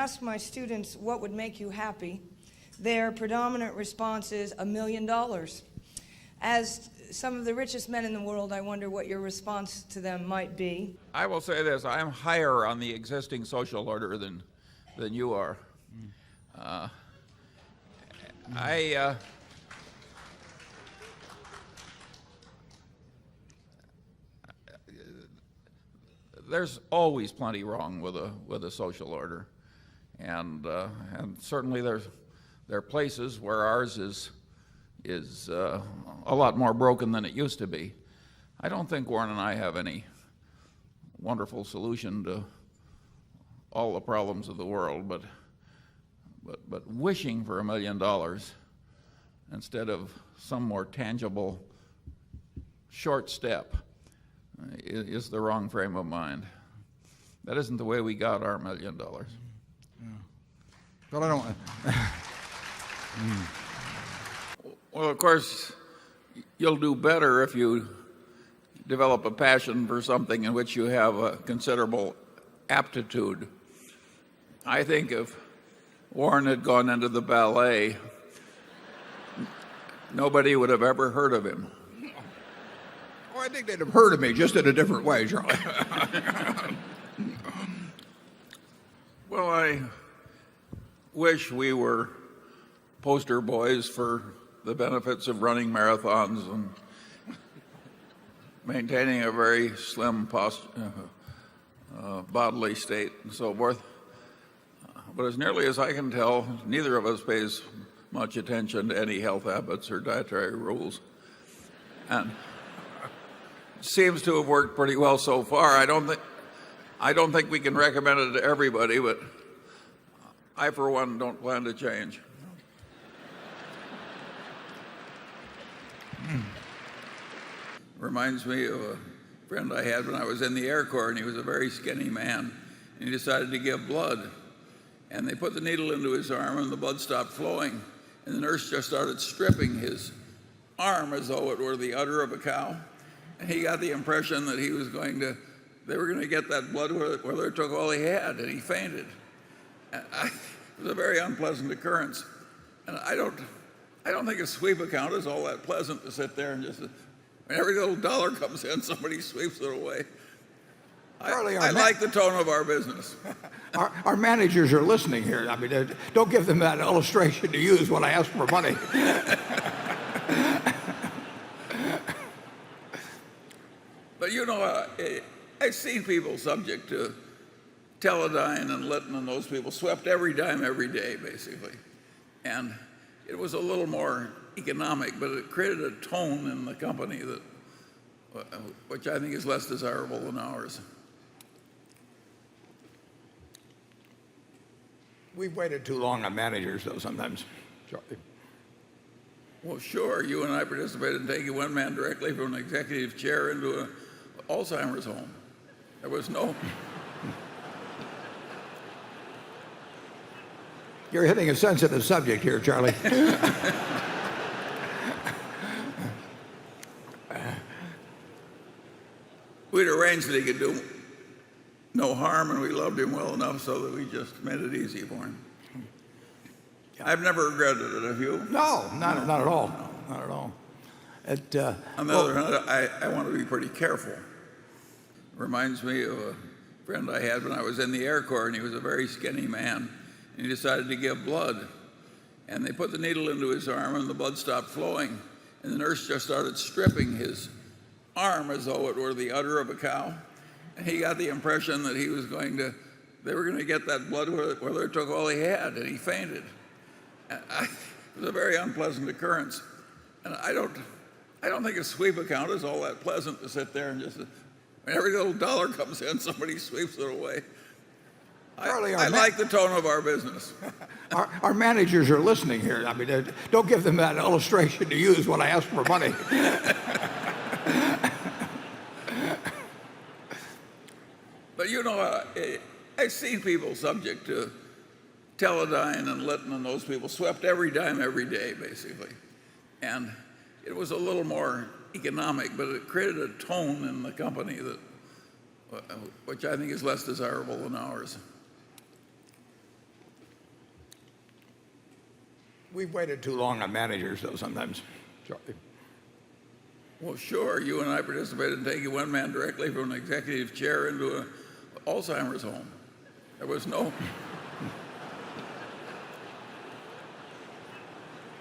ask my students what would make you happy, their predominant response is $1 million. As some of the richest men in the world, I wonder what your response to them might be. I will say this, I am higher on the existing social order than you are. There's always plenty wrong with a social order, and certainly there are places where ours is a lot more broken than it used to be. I don't think Warren and I have any wonderful solution to all the problems of the world, but wishing for $1 million instead of some more tangible short step is the wrong frame of mind. That isn't the way we got our $1 million. Yeah. But I don't. Well, of course, you'll do better if you develop a passion for something in which you have a considerable aptitude. I think if Warren had gone into the ballet, nobody would have ever heard of him. Oh, I think they'd have heard of me, just in a different way, Charlie. Well, I wish we were poster boys for the benefits of running marathons and maintaining a very slim bodily state and so forth. But as nearly as I can tell, neither of us pays much attention to any health habits or dietary rules. And it seems to have worked pretty well so far. I don't think we can recommend it to everybody, but I, for one, don't plan to change. Reminds me of a friend I had when I was in the Air Corps, and he was a very skinny man, and he decided to give blood. And they put the needle into his arm, and the blood stopped flowing, and the nurse just started stripping his arm as though it were the udder of a cow. And he got the impression that they were going to get that blood where they took all he had, and he fainted. It was a very unpleasant occurrence. And I don't think a sweep account is all that pleasant to sit there and just, when every little dollar comes in, somebody sweeps it away. Charlie, I like the tone of our business. Our managers are listening here. I mean, don't give them that illustration to use when I ask for money. But you know, I've seen people subject to Teledyne and Litton and those people swept every dime every day, basically. And it was a little more economic, but it created a tone in the company which I think is less desirable than ours. We've waited too long on managers, though, sometimes, Charlie. Well, sure, you and I participated in taking one man directly from an executive chair into an Alzheimer's home. There was no... You're hitting a sensitive subject here, Charlie. We'd arranged that he could do no harm, and we loved him well enough so that we just made it easy for him. I've never regretted it, have you? No, not at all. No. Not at all. On the other hand, I want to be pretty careful. Reminds me of a friend I had when I was in the Air Corps, and he was a very skinny man, and he decided to give blood. And they put the needle into his arm, and the blood stopped flowing, and the nurse just started stripping his arm as though it were the udder of a cow. And he got the impression that they were going to get that blood where they took all he had, and he fainted. It was a very unpleasant occurrence. And I don't think a sweep account is all that pleasant to sit there and just, when every little dollar comes in, somebody sweeps it away. Charlie, I like the tone of our business. Our managers are listening here. I mean, don't give them that illustration to use when I ask for money. But you know, I've seen people subject to Teledyne and Litton and those people swept every dime every day, basically. And it was a little more economic, but it created a tone in the company which I think is less desirable than ours. We've waited too long on managers, though, sometimes. Charlie. Well, sure, you and I participated in taking one man directly from an executive chair into an Alzheimer's home. There was no...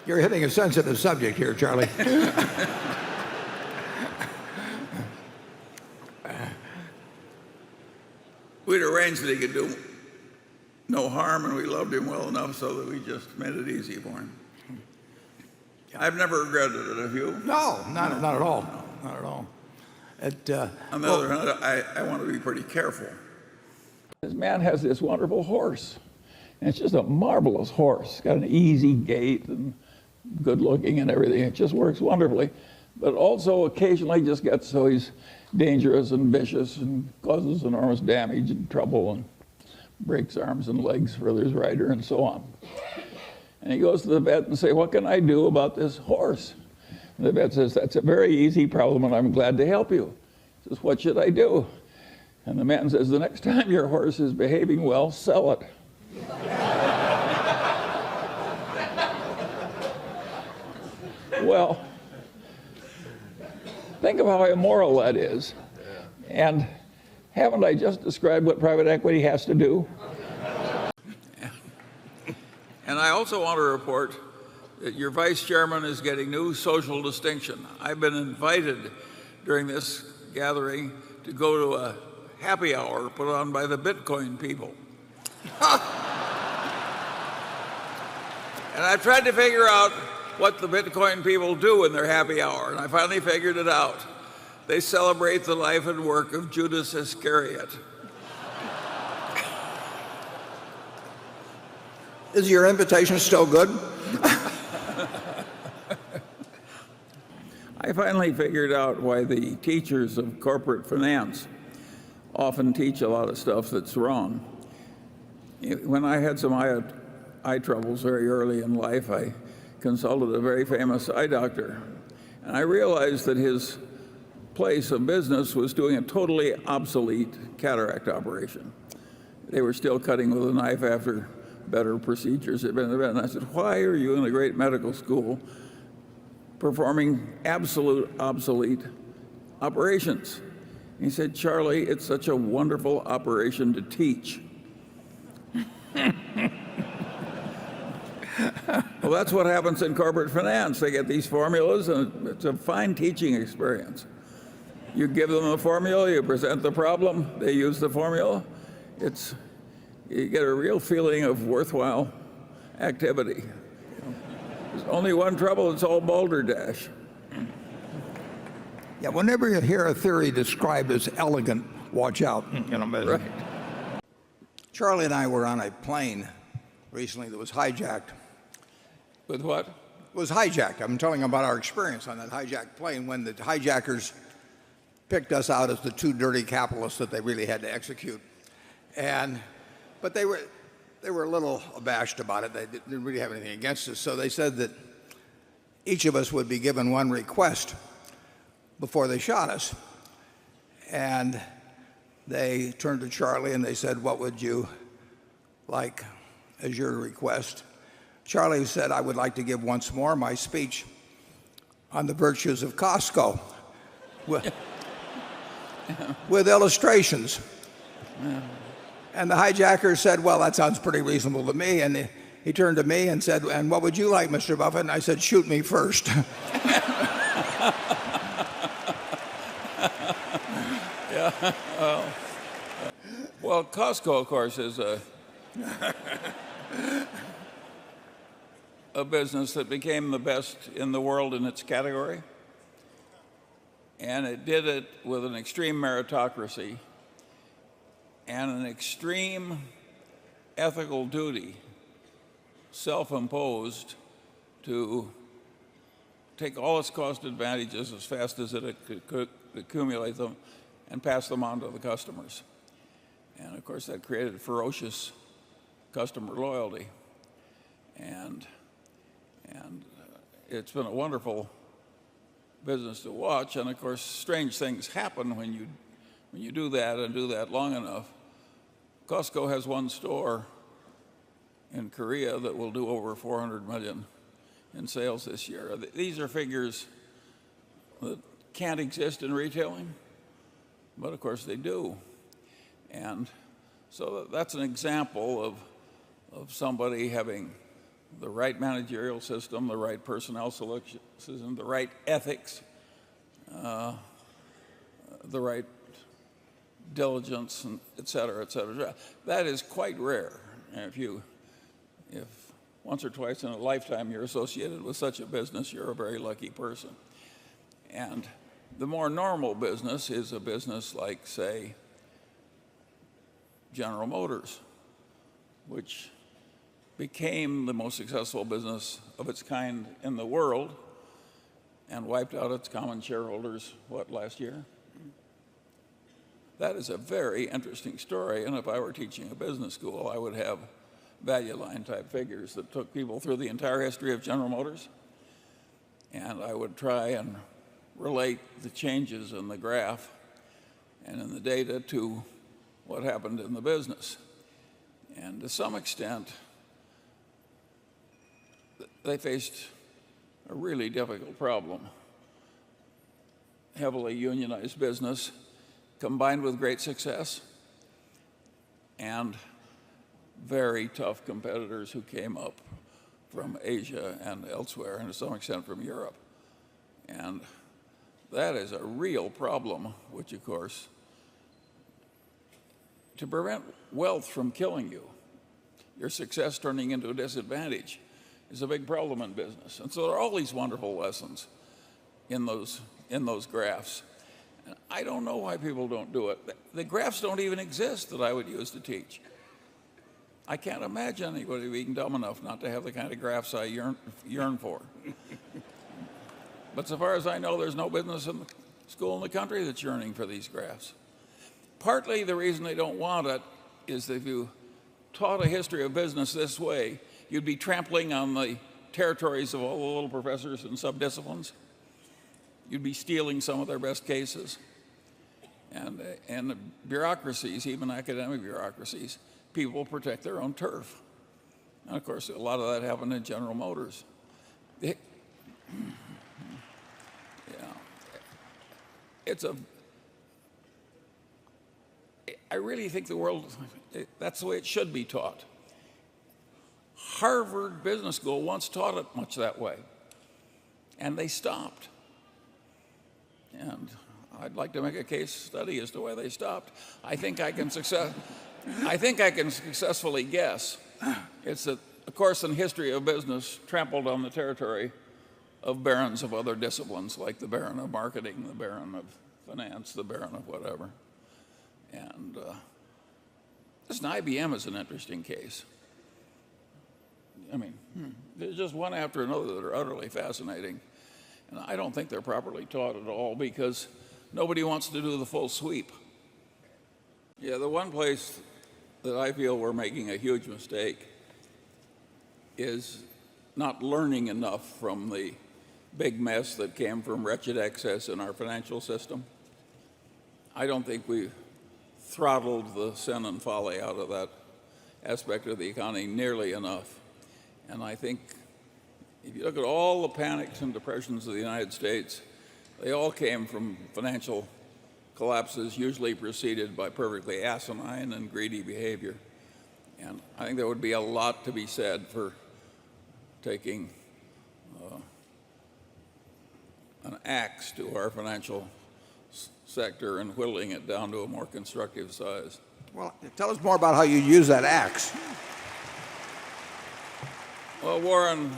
You're hitting a sensitive subject here, Charlie. We'd arranged that he could do no harm, and we loved him well enough so that we just made it easy for him. I've never regretted it, have you? No, not at all. Not at all. On the other hand, I want to be pretty careful. This man has this wonderful horse, and it's just a marvelous horse. It's got an easy gait and good looking and everything. It just works wonderfully, but also occasionally just gets so he's dangerous and vicious and causes enormous damage and trouble and breaks arms and legs for his rider and so on. And he goes to the vet and says, "What can I do about this horse?" And the vet says, "That's a very easy problem, and I'm glad to help you." He says, "What should I do?" And the man says, "The next time your horse is behaving well, sell it." Well, think of how immoral that is. And haven't I just described what private equity has to do? And I also want to report that your vice chairman is getting new social distinction. I've been invited during this gathering to go to a happy hour put on by the Bitcoin people. And I've tried to figure out what the Bitcoin people do in their happy hour, and I finally figured it out. They celebrate the life and work of Judas Iscariot. Is your invitation still good? I finally figured out why the teachers of corporate finance often teach a lot of stuff that's wrong. When I had some eye troubles very early in life, I consulted a very famous eye doctor, and I realized that his place of business was doing a totally obsolete cataract operation. They were still cutting with a knife after better procedures had been invented. And I said, "Why are you in a great medical school performing absolute obsolete operations?" He said, "Charlie, it's such a wonderful operation to teach." Well, that's what happens in corporate finance. They get these formulas, and it's a fine teaching experience. You give them a formula, you present the problem, they use the formula. You get a real feeling of worthwhile activity. There's only one trouble, it's all balderdash. Yeah, whenever you hear a theory described as elegant, watch out. Right. Charlie and I were on a plane recently that was hijacked. With what? It was hijacked. I'm telling you about our experience on that hijacked plane when the hijackers picked us out as the two dirty capitalists that they really had to execute. But they were a little abashed about it. They didn't really have anything against us. So they said that each of us would be given one request before they shot us. And they turned to Charlie and they said, "What would you like as your request?" Charlie said, "I would like to give once more my speech on the virtues of Costco with illustrations." And the hijacker said, "Well, that sounds pretty reasonable to me." And he turned to me and said, "And what would you like, Mr. Buffett?" And I said, "Shoot me first." Yeah. Well, Costco, of course, is a business that became the best in the world in its category. And it did it with an extreme meritocracy and an extreme ethical duty, self-imposed, to take all its cost advantages as fast as it could accumulate them and pass them on to the customers. And of course that created ferocious customer loyalty. And it's been a wonderful business to watch. And of course strange things happen when you do that and do that long enough. Costco has one store in Korea that will do over $400 million in sales this year. These are figures that can't exist in retailing, but of course they do. And so that's an example of somebody having the right managerial system, the right personnel selection system, the right ethics, the right diligence, and et cetera, et cetera. That is quite rare. And if once or twice in a lifetime you're associated with such a business, you're a very lucky person. And the more normal business is a business like, say, General Motors, which became the most successful business of its kind in the world and wiped out its common shareholders, last year? That is a very interesting story, and if I were teaching a business school, I would have value line type figures that took people through the entire history of General Motors, and I would try and relate the changes in the graph and in the data to what happened in the business. And to some extent, they faced a really difficult problem. Heavily unionized business combined with great success and very tough competitors who came up from Asia and elsewhere, and to some extent from Europe. And that is a real problem, which of course, to prevent wealth from killing you, your success turning into a disadvantage, is a big problem in business. And so there are all these wonderful lessons in those graphs. And I don't know why people don't do it. The graphs don't even exist that I would use to teach. I can't imagine anybody being dumb enough not to have the kind of graphs I yearn for. But so far as I know, there's no business in the school in the country that's yearning for these graphs. Partly the reason they don't want it is that if you taught a history of business this way, you'd be trampling on the territories of all the little professors and subdisciplines. You'd be stealing some of their best cases. And the bureaucracies, even academic bureaucracies, people protect their own turf. And of course, a lot of that happened in General Motors. I really think the world, that's the way it should be taught. Harvard Business School once taught it much that way, and they stopped. And I'd like to make a case study as to why they stopped. I think I can successfully guess. It's that a course in history of business trampled on the territory of barons of other disciplines, like the baron of marketing, the baron of finance, the baron of whatever. And listen, IBM is an interesting case. I mean, there's just one after another that are utterly fascinating. And I don't think they're properly taught at all because nobody wants to do the full sweep. Yeah, the one place that I feel we're making a huge mistake is not learning enough from the big mess that came from wretched excess in our financial system. I don't think we've throttled the sin and folly out of that aspect of the economy nearly enough. And I think if you look at all the panics and depressions of the United States, they all came from financial collapses, usually preceded by perfectly asinine and greedy behavior. And I think there would be a lot to be said for taking an axe to our financial sector and whittling it down to a more constructive size. Well, tell us more about how you use that axe. Well, Warren,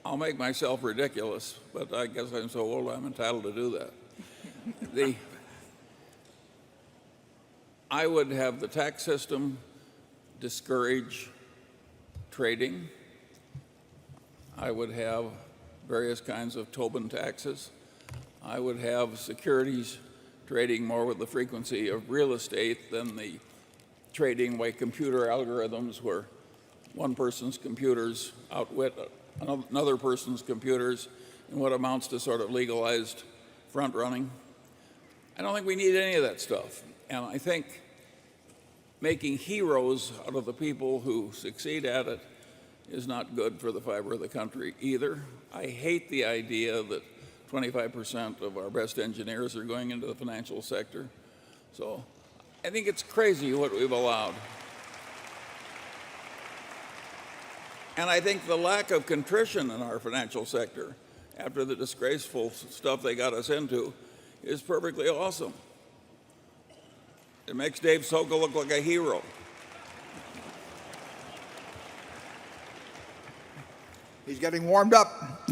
I'll make myself ridiculous, but I guess I'm so old I'm entitled to do that. I would have the tax system discourage trading. I would have various kinds of Tobin taxes. I would have securities trading more with the frequency of real estate than the trading by computer algorithms where one person's computers outwit another person's computers in what amounts to sort of legalized front running. I don't think we need any of that stuff. And I think making heroes out of the people who succeed at it is not good for the fiber of the country either. I hate the idea that 25% of our best engineers are going into the financial sector. So I think it's crazy what we've allowed. And I think the lack of contrition in our financial sector after the disgraceful stuff they got us into is perfectly awesome. It makes Dave Sokol look like a hero. He's getting warmed up.